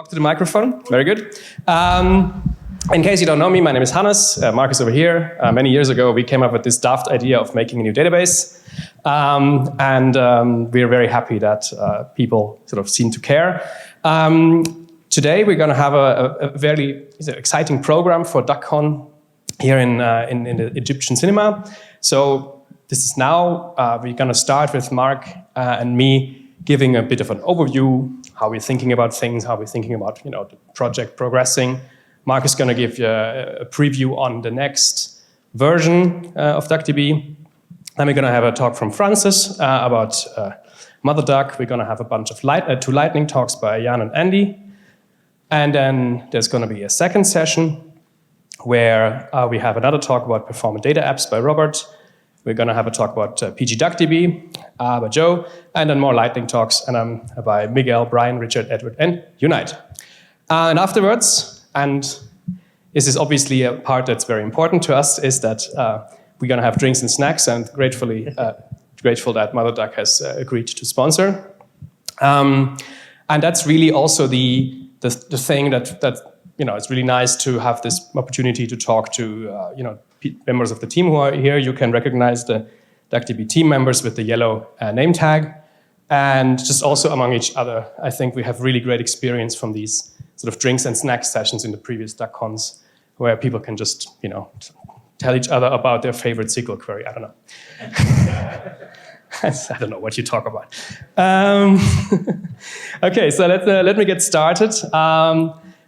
Talk to the microphone. Very good. In case you don't know me, my name is Hannes. Marcus over here. Many years ago, we came up with this daft idea of making a new database. We're very happy that people sort of seem to care. Today, we're going to have a very exciting program for DuckCon here in the Egyptian cinema. So this is now, we're going to start with Mark and me giving a bit of an overview, how we're thinking about things, how we're thinking about the project progressing. Mark is going to give you a preview on the next version of DuckDB. Then we're going to have a talk from Francis about Mother Duck. We're going to have a bunch of two lightning talks by Jan and Andy. And then there's going to be a second session where we have another talk about performant data apps by Robert. We're going to have a talk about PG DuckDB by Joe, and then more lightning talks by Miguel, Brian, Richard, Edward, and Unite. And afterwards, and this is obviously a part that's very important to us, is that we're going to have drinks and snacks, and grateful that Mother Duck has agreed to sponsor. And that's really also the thing that it's really nice to have this opportunity to talk to members of the team who are here. You can recognize the DuckDB team members with the yellow name tag. And just also among each other, I think we have really great experience from these sort of drinks and snacks sessions in the previous DuckCons, where people can just, tell each other about their favorite SQL query. I don't know. I don't know what you talk about. Okay, so let me get started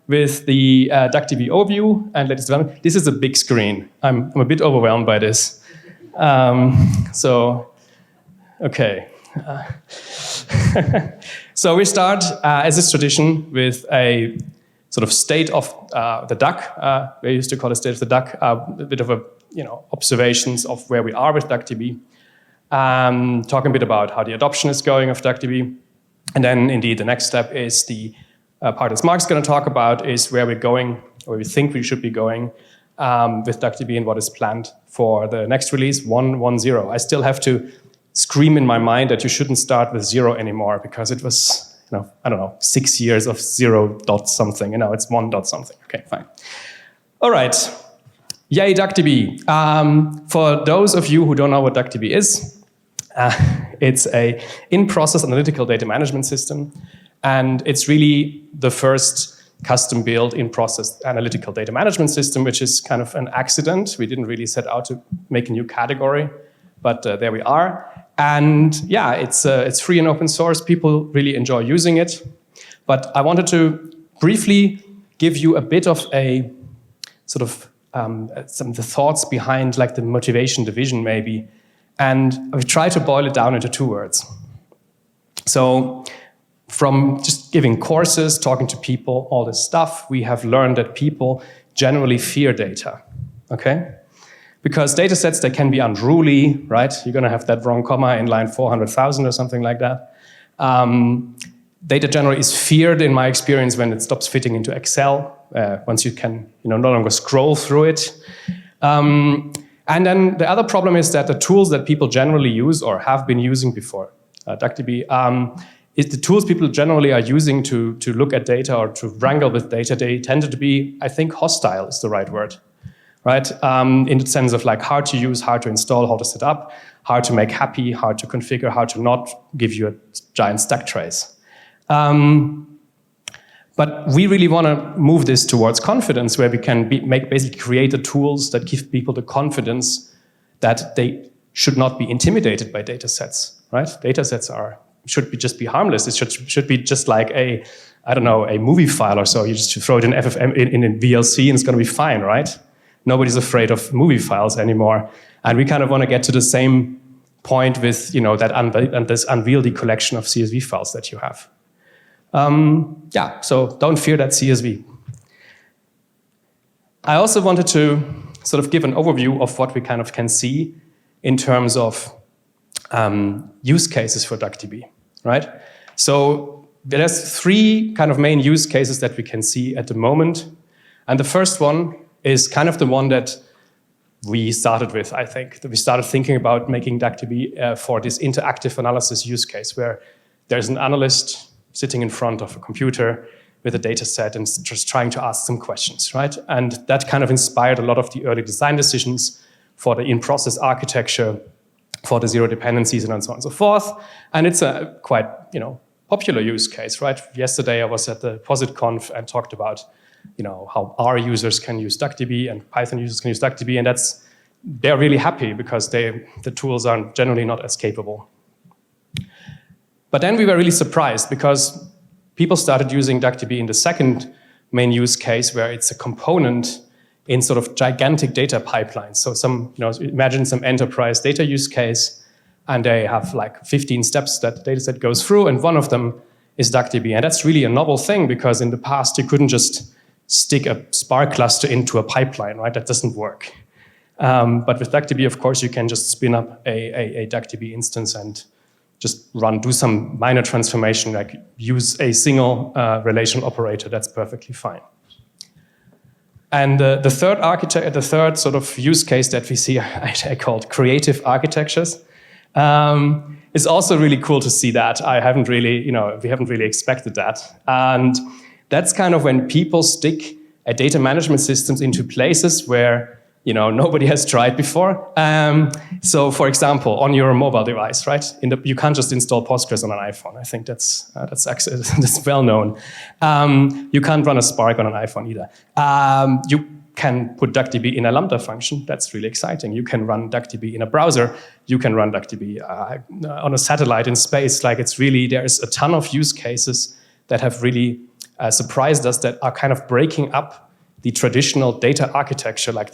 with the DuckDB overview and latest development. This is a big screen. I'm a bit overwhelmed by this. Okay. So we start, as is tradition, with a sort of state of the duck. We used to call it state of the duck, a bit of observations of where we are with DuckDB. Talking a bit about how the adoption is going of DuckDB. And then, indeed, the next step is the part that Mark's going to talk about is where we're going, where we think we should be going with DuckDB and what is planned for the next release, 1.1.0. I still have to scream in my mind that you shouldn't start with 0 anymore because it was, 6 years of 0 dot something. It's 1 dot something. Okay, fine. All right. Yay, DuckDB. For those of you who don't know what DuckDB is, it's a in-process analytical data management system. And it's really the first custom-built in-process analytical data management system, which is kind of an accident. We didn't really set out to make a new category, but there we are. And yeah, it's free and open source. People really enjoy using it. But I wanted to briefly give you a bit of a sort of some of the thoughts behind like the motivation, the vision maybe. And I try to boil it down into 2 words. So from just giving courses, talking to people, all this stuff, we have learned that people generally fear data, okay? Because data sets, they can be unruly, right? You're going to have that wrong comma in line 400,000 or something like that. Data generally is feared, in my experience, when it stops fitting into Excel, once you can no longer scroll through it. And then the other problem is that the tools that people generally use or have been using before DuckDB, is the tools people generally are using to look at data or to wrangle with data, they tended to be, I think, hostile is the right word, right? In the sense of like hard to use, hard to install, hard to set up, hard to make happy, hard to configure, hard to not give you a giant stack trace. But we really want to move this towards confidence, where we can basically create the tools that give people the confidence that they should not be intimidated by data sets, right? Data sets should just be harmless. It should be just like a movie file or so. You just throw it in FFM in a VLC and it's going to be fine, right? Nobody's afraid of movie files anymore. And we kind of want to get to the same point with this unwieldy collection of CSV files that you have. So don't fear that CSV. I also wanted to sort of give an overview of what we kind of can see in terms of use cases for DuckDB, right? So there's 3 kind of main use cases that we can see at the moment. And the first one is kind of the one that we started with, I think. We started thinking about making DuckDB for this interactive analysis use case, where there's an analyst sitting in front of a computer with a data set and just trying to ask some questions, right? And that kind of inspired a lot of the early design decisions for the in-process architecture, for the zero dependencies and so on and so forth. And it's a quite, popular use case, right? Yesterday I was at the POSITConf and talked about, how R users can use DuckDB and Python users can use DuckDB, and they're really happy because the tools are generally not as capable. But then we were really surprised because people started using DuckDB in the second main use case, where it's a component in sort of gigantic data pipelines. So imagine some enterprise data use case, and they have like 15 steps that the dataset goes through, and one of them is DuckDB. And that's really a novel thing, because in the past you couldn't just stick a Spark cluster into a pipeline, right? That doesn't work. But with DuckDB, of course, you can just spin up a DuckDB instance and just do some minor transformation, like use a single relational operator. That's perfectly fine. And the third sort of use case that we see, I called creative architectures. It's also really cool to see that. we haven't really expected that. And that's kind of when people stick a data management systems into places where nobody has tried before. So, for example, on your mobile device, right? You can't just install Postgres on an iPhone. I think that's well known. You can't run a Spark on an iPhone either. You can put DuckDB in a Lambda function. That's really exciting. You can run DuckDB in a browser. You can run DuckDB on a satellite in space. Like, there's a ton of use cases that have really surprised us, that are kind of breaking up the traditional data architecture, like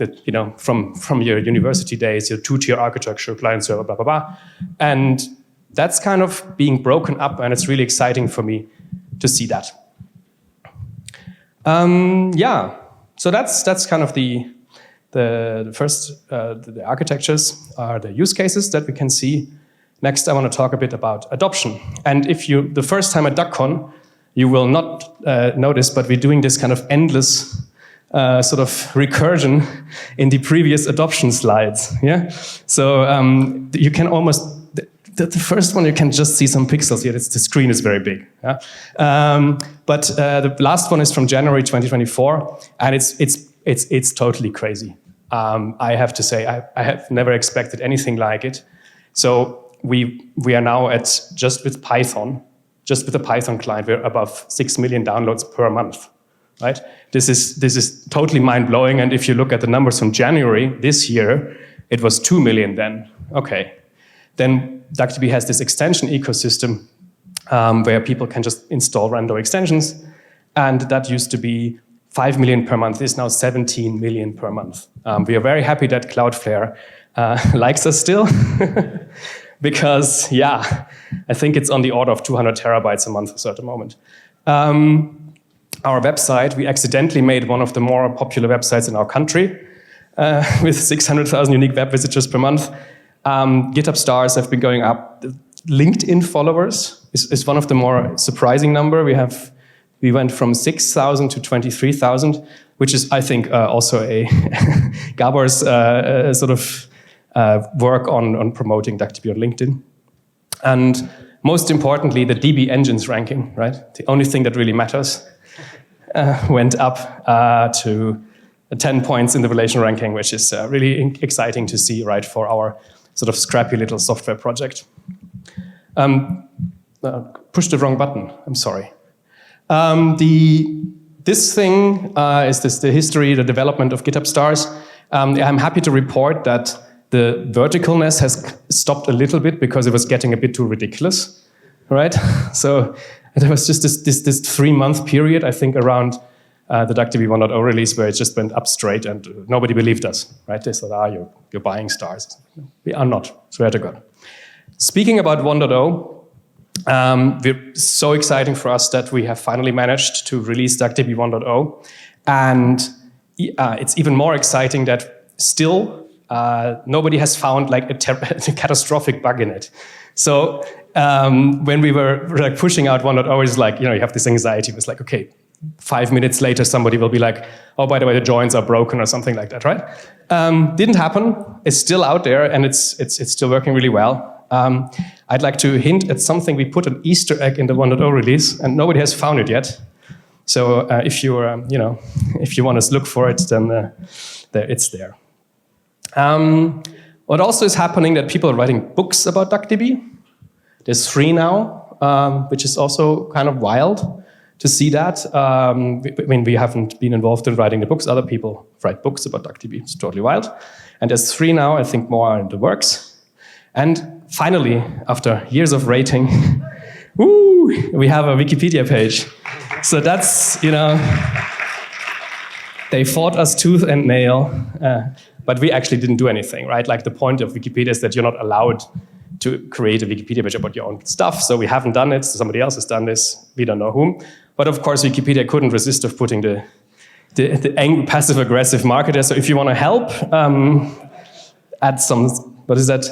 from your university days, your two-tier architecture, client server, blah, blah, blah. And that's kind of being broken up, and it's really exciting for me to see that. So that's kind of the first, the architectures are the use cases that we can see. Next, I want to talk a bit about adoption. And the first time at DuckCon, you will not notice, but we're doing this kind of endless sort of recursion in the previous adoption slides. Yeah, so you can almost the first one you can just see some pixels here. The screen is very big. Yeah? But the last one is from January 2024, and it's totally crazy. I have to say I have never expected anything like it. So we are now at just with the Python client, we're above 6 million downloads per month. Right? This is totally mind-blowing, and if you look at the numbers from January this year, it was 2 million then. Okay. Then DuckDB has this extension ecosystem where people can just install rando extensions, and that used to be 5 million per month, is now 17 million per month. We are very happy that Cloudflare likes us still, because, I think it's on the order of 200 terabytes a month or so at the moment. Our website, we accidentally made one of the more popular websites in our country with 600,000 unique web visitors per month. GitHub stars have been going up. LinkedIn followers is one of the more surprising number. We went from 6,000 to 23,000, which is, I think, also a Gabor's sort of work on promoting DuckDB on LinkedIn. And most importantly, the DB engines ranking, right? The only thing that really matters. Went up to 10 points in the relational ranking, which is really exciting to see, right, for our sort of scrappy little software project. Pushed the wrong button, I'm sorry. This thing is the history, the development of GitHub stars. I'm happy to report that the verticalness has stopped a little bit because it was getting a bit too ridiculous, right? So there was just this 3-month period, I think, around the DuckDB 1.0 release, where it just went up straight and nobody believed us, right? They said, you're buying stars. We are not, swear to God. Speaking about 1.0, we're so exciting for us that we have finally managed to release DuckDB 1.0. And it's even more exciting that still nobody has found like a catastrophic bug in it. So when we were like pushing out 1.0, it's like, you have this anxiety. It was like, okay, 5 minutes later, somebody will be like, oh, by the way, the joins are broken or something like that, right? Didn't happen. It's still out there, and it's still working really well. I'd like to hint at something. We put an Easter egg in the 1.0 release, and nobody has found it yet. So if you if you want to look for it, then it's there. What also is happening that people are writing books about DuckDB. There's 3 now, which is also kind of wild to see that. I mean, we haven't been involved in writing the books. Other people write books about DuckDB. It's totally wild. And there's 3 now. I think more are in the works. And finally, after years of rating, woo, we have a Wikipedia page. So that's, they fought us tooth and nail, but we actually didn't do anything, right? Like the point of Wikipedia is that you're not allowed to create a Wikipedia page about your own stuff. So we haven't done it. Somebody else has done this. We don't know whom. But of course, Wikipedia couldn't resist of putting the angry, passive-aggressive marketer. So if you want to help, add some, what is that?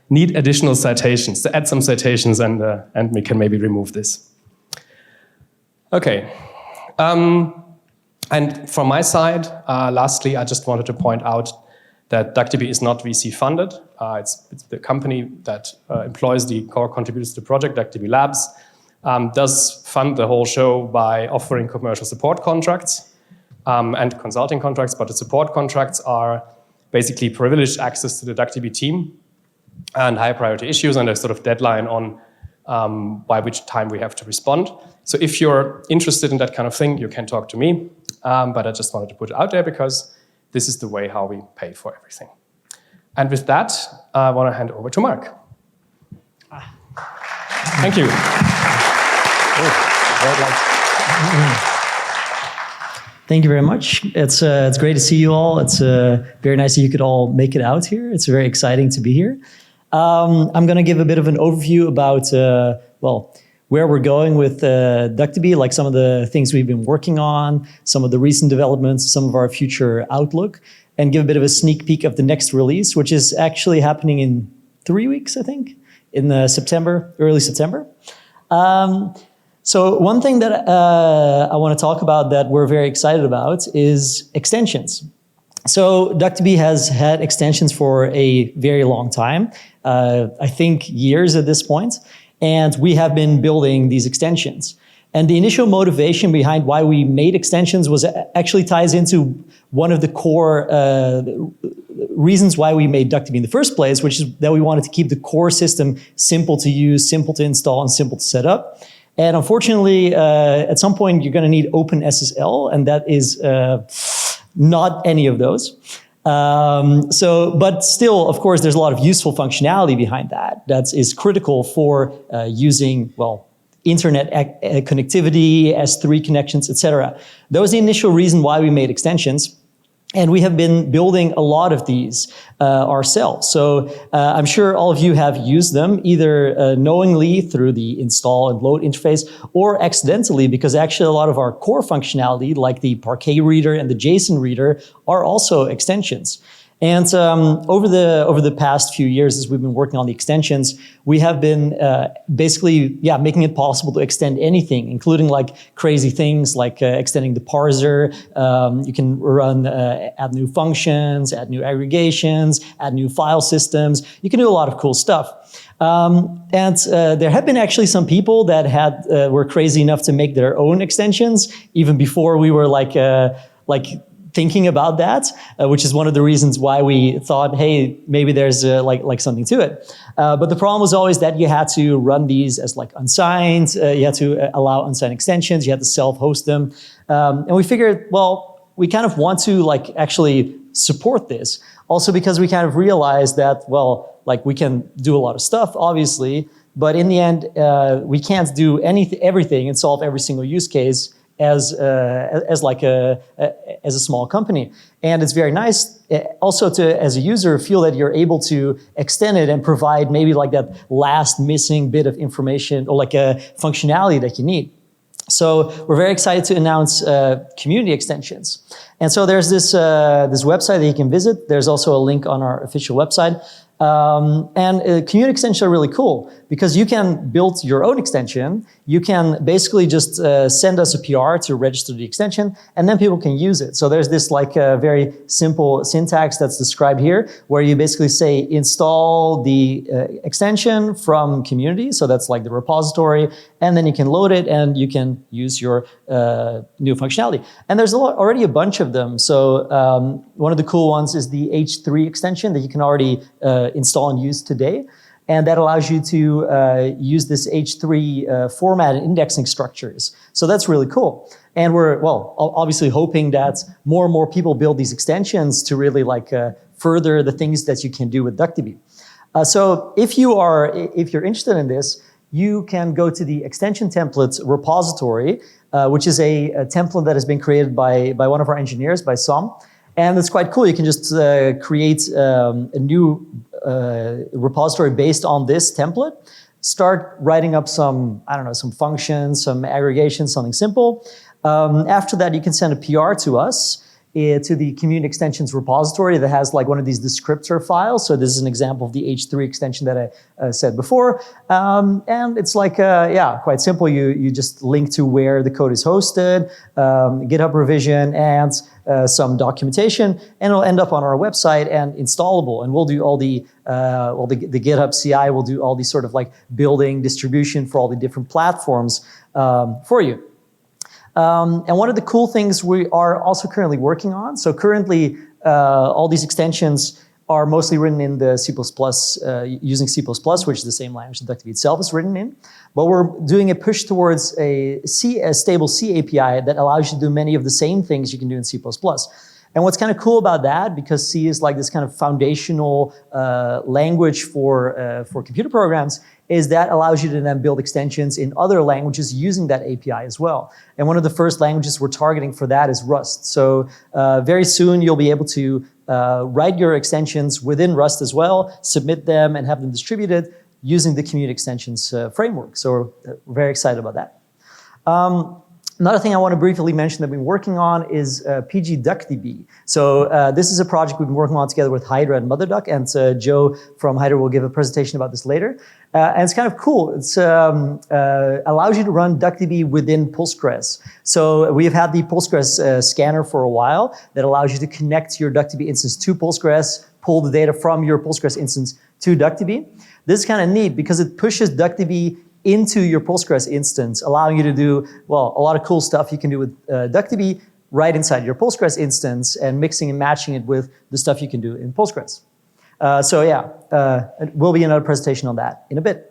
Need additional citations. To add some citations, and we can maybe remove this. Okay. And from my side, lastly, I just wanted to point out that DuckDB is not VC funded. It's the company that employs the core contributors to the project, DuckDB Labs, does fund the whole show by offering commercial support contracts and consulting contracts, but the support contracts are basically privileged access to the DuckDB team and high priority issues and a sort of deadline on by which time we have to respond. So if you're interested in that kind of thing, you can talk to me, but I just wanted to put it out there because this is the way how we pay for everything. And with that, I want to hand over to Mark. Thank you. Thank you very much. It's great to see you all. It's very nice that you could all make it out here. It's very exciting to be here. I'm going to give a bit of an overview about, where we're going with DuckDB, like some of the things we've been working on, some of the recent developments, some of our future outlook, and give a bit of a sneak peek of the next release, which is actually happening in 3 weeks, I think, in early September. So one thing that I want to talk about that we're very excited about is extensions. So DuckDB has had extensions for a very long time, I think years at this point. And we have been building these extensions. And the initial motivation behind why we made extensions was actually ties into one of the core reasons why we made DuckDB in the first place, which is that we wanted to keep the core system simple to use, simple to install, and simple to set up. And unfortunately, at some point, you're going to need OpenSSL, and that is not any of those. But still, of course, there's a lot of useful functionality behind that. That is critical for using, internet connectivity, S3 connections, etc. That was the initial reason why we made extensions. And we have been building a lot of these ourselves. So I'm sure all of you have used them either knowingly through the install and load interface or accidentally, because actually a lot of our core functionality like the Parquet reader and the JSON reader are also extensions. And over the past few years, as we've been working on the extensions, we have been basically making it possible to extend anything, including like crazy things like extending the parser. You can run, add new functions, add new aggregations, add new file systems. You can do a lot of cool stuff. There have been actually some people that were crazy enough to make their own extensions even before we were thinking about that, which is one of the reasons why we thought, hey, maybe there's like something to it. But the problem was always that you had to run these as like unsigned. You had to allow unsigned extensions. You had to self-host them. And we figured, we kind of want to actually support this. Also because we kind of realized that, we can do a lot of stuff, obviously, but in the end, we can't do everything and solve every single use case as a small company. And it's very nice also to, as a user, feel that you're able to extend it and provide maybe like that last missing bit of information or like a functionality that you need. So we're very excited to announce community extensions. And so there's this website that you can visit. There's also a link on our official website. Community extensions are really cool because you can build your own extension. You can basically just send us a PR to register the extension, and then people can use it. So there's this like very simple syntax that's described here, where you basically say install the extension from community. So that's like the repository, and then you can load it and you can use your new functionality. And there's already a bunch of them. So one of the cool ones is the H3 extension that you can already install and use today. And that allows you to use this H3 format and indexing structures. So that's really cool. And we're, well, obviously hoping that more and more people build these extensions to really like further the things that you can do with DuckDB. So if you're interested in this, you can go to the extension templates repository, which is a template that has been created by one of our engineers, by Sam. And it's quite cool. You can just create a new repository based on this template, start writing up some, I don't know, some functions, some aggregations, something simple. After that, you can send a PR to us, to the community extensions repository that has like one of these descriptor files. So this is an example of the H3 extension that I said before. And it's like, yeah, quite simple. You just link to where the code is hosted, GitHub revision, and some documentation, and it'll end up on our website and installable. And we'll do all the GitHub CI will do all these sort of like building distribution for all the different platforms for you. And one of the cool things we are also currently working on, so currently all these extensions are mostly written in the C++, using C++, which is the same language that DuckDB itself is written in. But we're doing a push towards a stable C API that allows you to do many of the same things you can do in C++. And what's kind of cool about that, because C is like this kind of foundational language for computer programs, is that allows you to then build extensions in other languages using that API as well. And one of the first languages we're targeting for that is Rust. So very soon you'll be able to write your extensions within Rust as well, submit them and have them distributed using the community extensions framework. So we're very excited about that. Another thing I want to briefly mention that we've been working on is PG DuckDB. So this is a project we've been working on together with Hydra and MotherDuck, and Joe from Hydra will give a presentation about this later. And it's kind of cool. It allows you to run DuckDB within Postgres. So we've had the Postgres scanner for a while that allows you to connect your DuckDB instance to Postgres, pull the data from your Postgres instance to DuckDB. This is kind of neat because it pushes DuckDB into your Postgres instance, allowing you to do, well, a lot of cool stuff you can do with DuckDB right inside your Postgres instance and mixing and matching it with the stuff you can do in Postgres. So yeah, will be another presentation on that in a bit.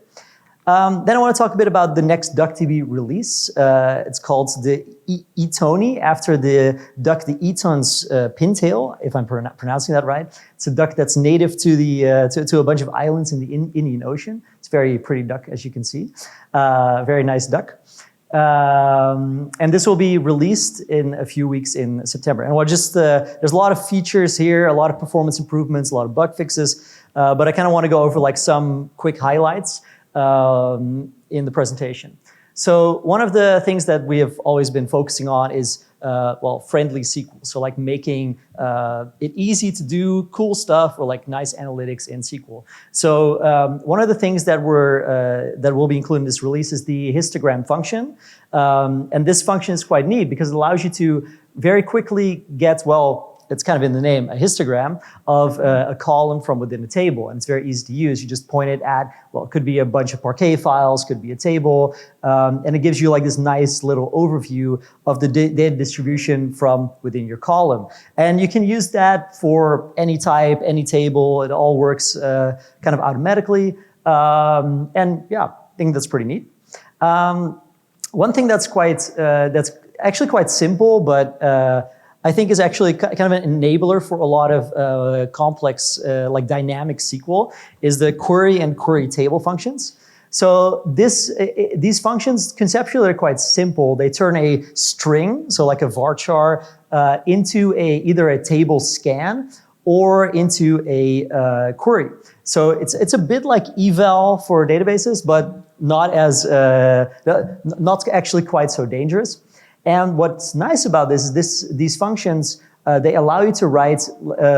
Then I want to talk a bit about the next DuckDB release. It's called the Etony, after the duck, the Eton's pintail, if I'm pronouncing that right. It's a duck that's native to the to a bunch of islands in the Indian Ocean. It's a very pretty duck, as you can see. Very nice duck. And this will be released in a few weeks in September. And there's a lot of features here, a lot of performance improvements, a lot of bug fixes, but I kind of want to go over like some quick highlights in the presentation. So one of the things that we have always been focusing on is friendly SQL. So like making it easy to do cool stuff or like nice analytics in SQL. So one of the things that will be included in this release is the histogram function. And this function is quite neat because it allows you to very quickly get, well, it's kind of in the name, a histogram of a column from within a table. And it's very easy to use. You just point it at, well, it could be a bunch of Parquet files, could be a table. And it gives you like this nice little overview of the data distribution from within your column. And you can use that for any type, any table. It all works kind of automatically. And yeah, I think that's pretty neat. One thing that's actually quite simple, but I think is actually kind of an enabler for a lot of complex, like dynamic SQL, is the query and query table functions. So these functions conceptually are quite simple. They turn a string, so like a varchar, into either a table scan or into a query. So it's a bit like eval for databases, but not actually quite so dangerous. And what's nice about this is these functions they allow you to write,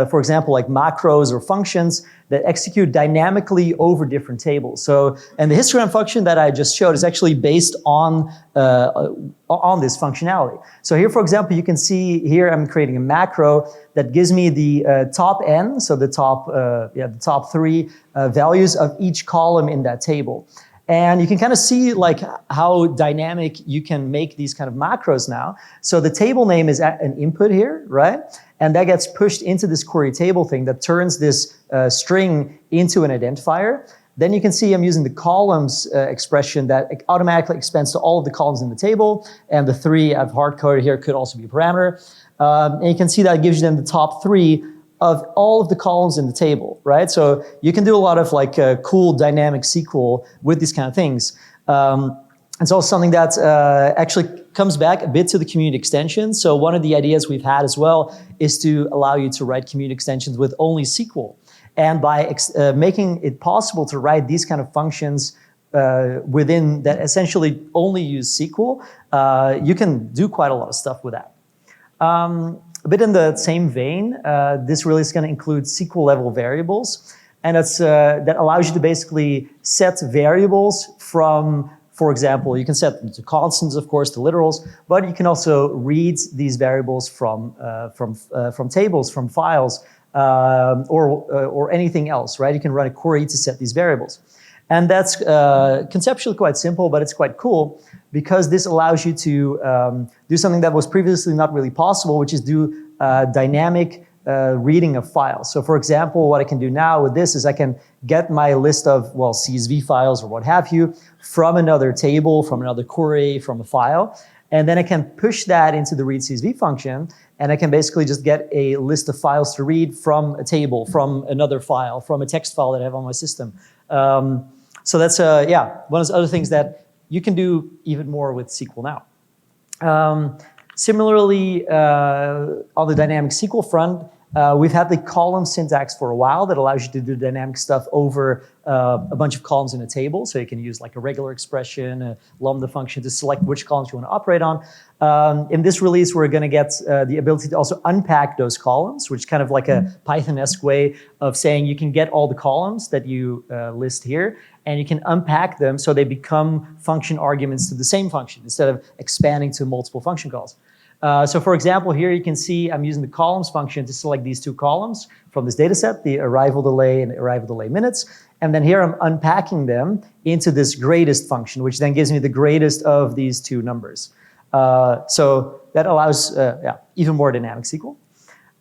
for example, like macros or functions that execute dynamically over different tables. So, and the histogram function that I just showed is actually based on this functionality. So here, for example, you can see here I'm creating a macro that gives me the top n, so the top 3 values of each column in that table. And you can kind of see like how dynamic you can make these kind of macros now. So the table name is an input here, right? And that gets pushed into this query table thing that turns this string into an identifier. Then you can see I'm using the columns expression that automatically expands to all of the columns in the table. And the 3 I've hard-coded here could also be a parameter. And you can see that gives you then the top 3 of all of the columns in the table, right? So you can do a lot of like cool dynamic SQL with these kind of things. It's also something that actually comes back a bit to the community extensions. So one of the ideas we've had as well is to allow you to write community extensions with only SQL. And by making it possible to write these kind of functions within that essentially only use SQL, you can do quite a lot of stuff with that. A bit in the same vein, this release is going to include SQL level variables. And that allows you to basically set variables from, for example, you can set them to constants, of course, to literals, but you can also read these variables from tables, from files, or anything else, right? You can run a query to set these variables. And that's conceptually quite simple, but it's quite cool because this allows you to do something that was previously not really possible, which is do dynamic reading of files. So for example, what I can do now with this is I can get my list of, well, CSV files or what have you from another table, from another query, from a file. And then I can push that into the read CSV function, and I can basically just get a list of files to read from a table, from another file, from a text file that I have on my system. So that's one of those other things that you can do even more with SQL now. Similarly, on the dynamic SQL front, we've had the column syntax for a while that allows you to do dynamic stuff over a bunch of columns in a table. So you can use like a regular expression, a lambda function to select which columns you want to operate on. In this release, we're going to get the ability to also unpack those columns, which is kind of like a Python-esque way of saying you can get all the columns that you list here, and you can unpack them so they become function arguments to the same function instead of expanding to multiple function calls. So for example, here you can see I'm using the columns function to select these 2 columns from this data set, the arrival delay and arrival delay minutes. And then here I'm unpacking them into this greatest function, which then gives me the greatest of these 2 numbers. So that allows even more dynamic SQL.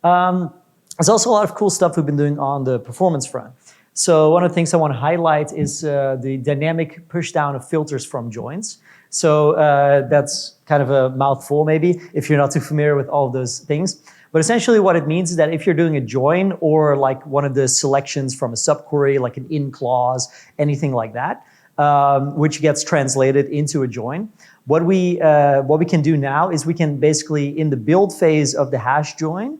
There's also a lot of cool stuff we've been doing on the performance front. So one of the things I want to highlight is the dynamic push down of filters from joins. So that's kind of a mouthful maybe if you're not too familiar with all of those things. But essentially what it means is that if you're doing a join or like one of the selections from a subquery, like an in clause, anything like that, which gets translated into a join, what we can do now is we can basically, in the build phase of the hash join,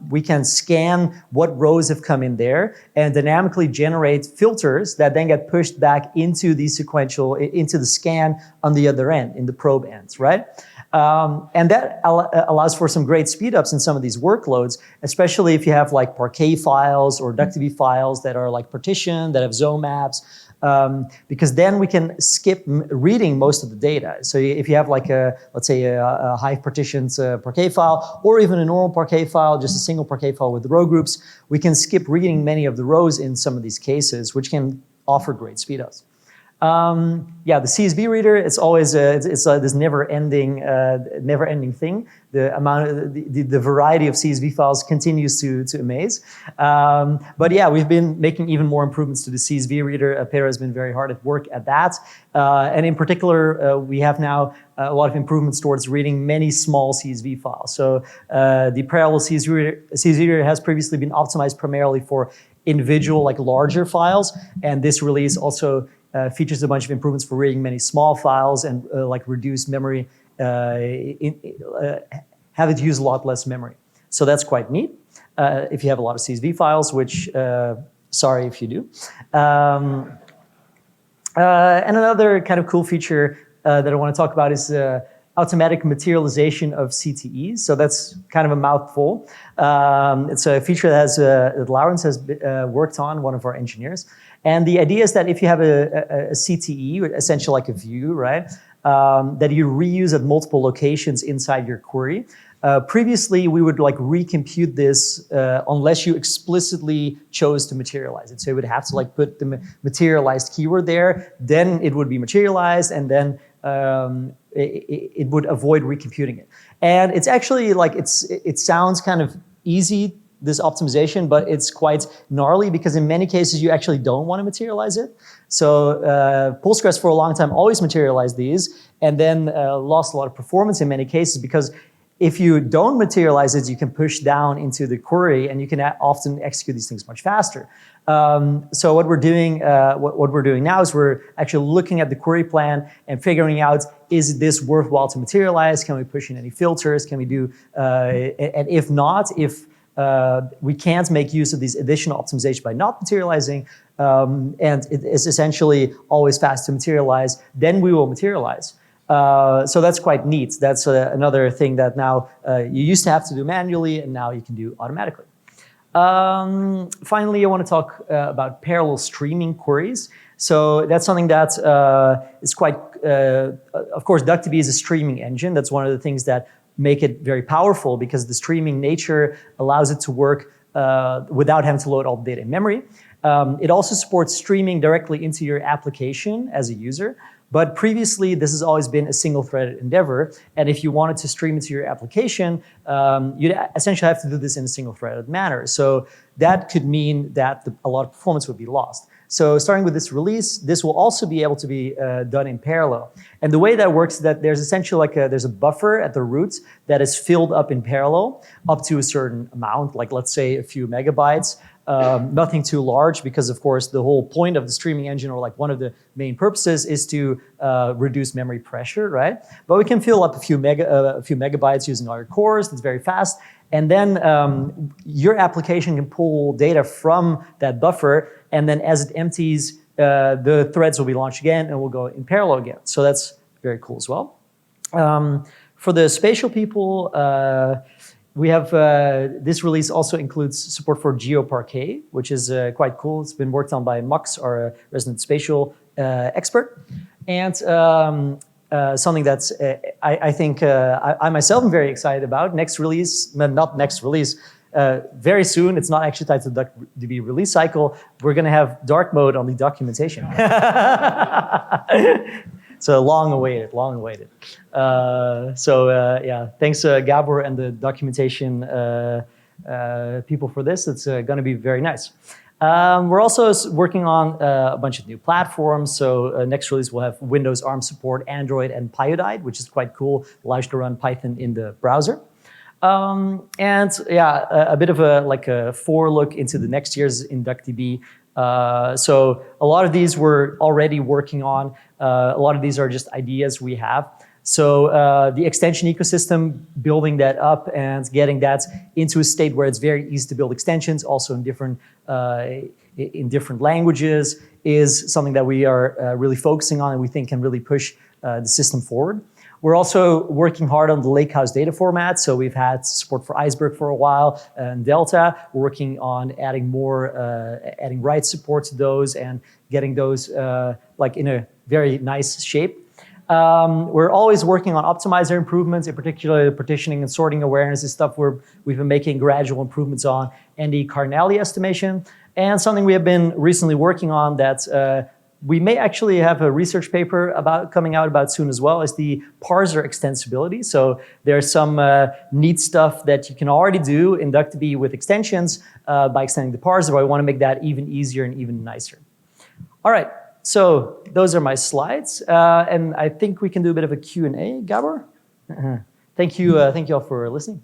we can scan what rows have come in there and dynamically generate filters that then get pushed back into the sequential, into the scan on the other end, in the probe ends, right? And that allows for some great speedups in some of these workloads, especially if you have like Parquet files or DuckDB files that are like partitioned, that have zone maps, because then we can skip reading most of the data. So if you have like let's say a Hive partitions Parquet file, or even a normal Parquet file, just a single Parquet file with row groups, we can skip reading many of the rows in some of these cases, which can offer great speedups. The CSV reader, it's always it's this never-ending thing. The amount of the variety of CSV files continues to amaze. But yeah, we've been making even more improvements to the CSV reader. Pedro has been very hard at work at that. And in particular, we have now a lot of improvements towards reading many small CSV files. So the parallel CSV reader has previously been optimized primarily for individual, like larger files. And this release also features a bunch of improvements for reading many small files and like reduced memory, have it use a lot less memory. So that's quite neat if you have a lot of CSV files, which sorry if you do. And another kind of cool feature that I want to talk about is automatic materialization of CTEs. So that's kind of a mouthful. It's a feature that Laurens has worked on, one of our engineers. And the idea is that if you have a CTE, essentially like a view, right, that you reuse at multiple locations inside your query. Previously, we would like recompute this unless you explicitly chose to materialize it. So you would have to like put the materialized keyword there, then it would be materialized, and then it would avoid recomputing it. And it's actually like, it sounds kind of easy, this optimization, but it's quite gnarly because in many cases you actually don't want to materialize it. So Postgres for a long time always materialized these and then lost a lot of performance in many cases because if you don't materialize it, you can push down into the query and you can often execute these things much faster. So what we're doing, what we're doing now is we're actually looking at the query plan and figuring out, is this worthwhile to materialize? Can we push in any filters? Can we do, and if not, if we can't make use of these additional optimization by not materializing, and it is essentially always fast to materialize, then we will materialize. So that's quite neat. That's another thing that now you used to have to do manually and now you can do automatically. Finally, I want to talk about parallel streaming queries. So that's something that is quite, of course, DuckDB is a streaming engine. That's one of the things that make it very powerful because the streaming nature allows it to work without having to load all the data in memory. It also supports streaming directly into your application as a user. But previously, this has always been a single-threaded endeavor. And if you wanted to stream it to your application, you'd essentially have to do this in a single-threaded manner. So that could mean that a lot of performance would be lost. So starting with this release, this will also be able to be done in parallel. And the way that works is that there's essentially like there's a buffer at the root that is filled up in parallel up to a certain amount, like let's say a few megabytes. Nothing too large because, of course, the whole point of the streaming engine, or like one of the main purposes, is to reduce memory pressure, right? But we can fill up a few megabytes using our cores. That's very fast. And then your application can pull data from that buffer, and then as it empties, the threads will be launched again and will go in parallel again. So that's very cool as well. For the spatial people, we have, this release also includes support for GeoParquet, which is quite cool. It's been worked on by Max, our resident spatial expert. And something that's, I think, I myself am very excited about. Next release, not next release, very soon, it's not actually tied to the DuckDB release cycle, we're going to have dark mode on the documentation. So long awaited, long awaited. Yeah, thanks Gabor and the documentation people for this. It's going to be very nice. We're also working on a bunch of new platforms. So next release we'll have Windows ARM support, Android, and Pyodide, which is quite cool. Allows you to run Python in the browser. And yeah, a bit of a forelook into the next years in DuckDB. So a lot of these we're already working on. A lot of these are just ideas we have. So the extension ecosystem, building that up and getting that into a state where it's very easy to build extensions, also in different languages, is something that we are really focusing on and we think can really push the system forward. We're also working hard on the Lakehouse data format. So we've had support for Iceberg for a while and Delta. We're working on adding more, adding write support to those and getting those like in a very nice shape. We're always working on optimizer improvements, in particular partitioning and sorting awareness is stuff we've been making gradual improvements on, and the Carnally estimation. And something we have been recently working on that we may actually have a research paper coming out about soon as well, is the parser extensibility. So there's some neat stuff that you can already do in DuckDB with extensions by extending the parser, but I want to make that even easier and even nicer. All right, so those are my slides. And I think we can do a bit of a Q&A, Gabor. Thank you all for listening.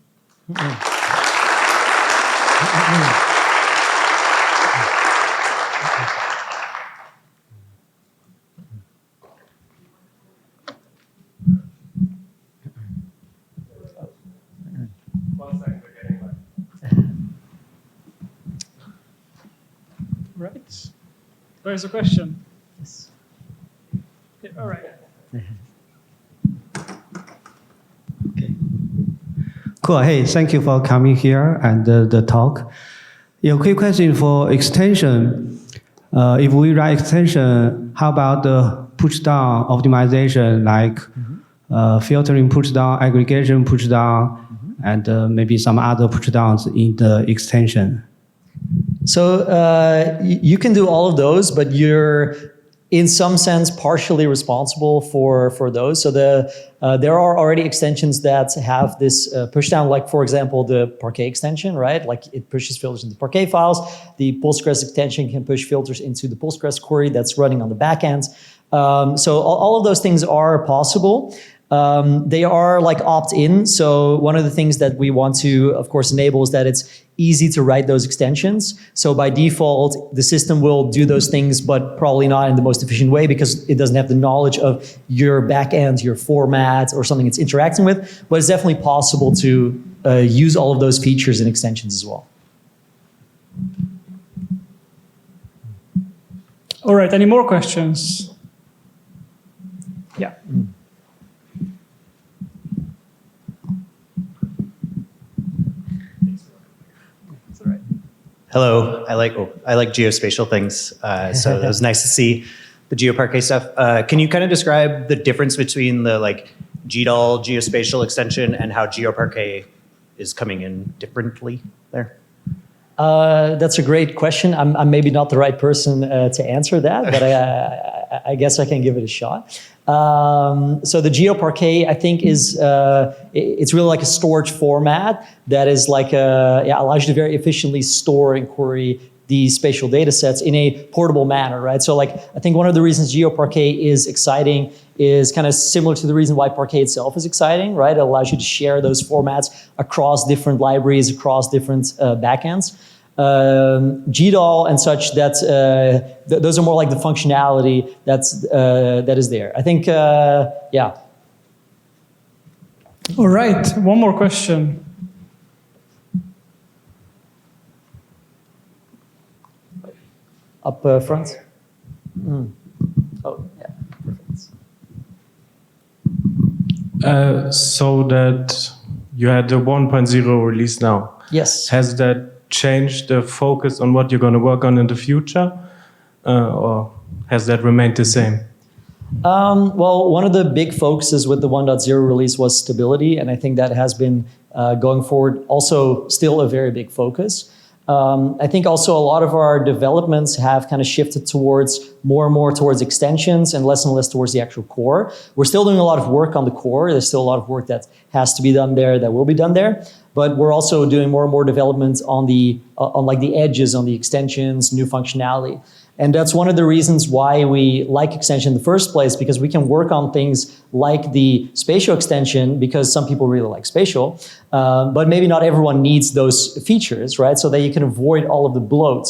Right. There's a question. Yes. Yeah, all right. Cool. Hey, thank you for coming here and the talk. Yeah, quick question for extension. If we write extension, how about the push-down optimization, like filtering push-down, aggregation push-down, and maybe some other push-downs in the extension? So you can do all of those, but you're in some sense partially responsible for those. So there are already extensions that have this push down, like for example the Parquet extension, right? Like it pushes filters into Parquet files. The Postgres extension can push filters into the Postgres query that's running on the back end. So all of those things are possible. They are like opt-in. So one of the things that we want to, of course, enable is that it's easy to write those extensions. So by default, the system will do those things, but probably not in the most efficient way because it doesn't have the knowledge of your backend, your format, or something it's interacting with. But it's definitely possible to use all of those features in extensions as well. All right, any more questions? Yeah. Hello, I like geospatial things, so it was nice to see the GeoParquet stuff. Can you kind of describe the difference between the like GDAL geospatial extension and how GeoParquet is coming in differently there? That's a great question. I'm maybe not the right person to answer that, but I guess I can give it a shot. So the GeoParquet, I think, is it's really like a storage format that is like allows you to very efficiently store and query these spatial data sets in a portable manner, right? So like I think one of the reasons GeoParquet is exciting is kind of similar to the reason why Parquet itself is exciting, right? It allows you to share those formats across different libraries, across different backends. GDAL and such, that's those are more like the functionality that is there. I think, yeah. All right, one more question. Up front. Oh, yeah, perfect. So that you had the 1.0 release now. Yes. Has that changed the focus on what you're going to work on in the future? Or has that remained the same? Well, one of the big focuses with the 1.0 release was stability, and I think that has been going forward also still a very big focus. I think also a lot of our developments have kind of shifted towards more and more towards extensions and less towards the actual core. We're still doing a lot of work on the core. There's still a lot of work that has to be done there, that will be done there. But we're also doing more and more development on the like the edges, on the extensions, new functionality. And that's one of the reasons why we like extension in the first place, because we can work on things like the spatial extension, because some people really like spatial, but maybe not everyone needs those features, right? So that you can avoid all of the bloat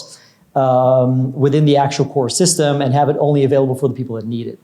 within the actual core system and have it only available for the people that need it.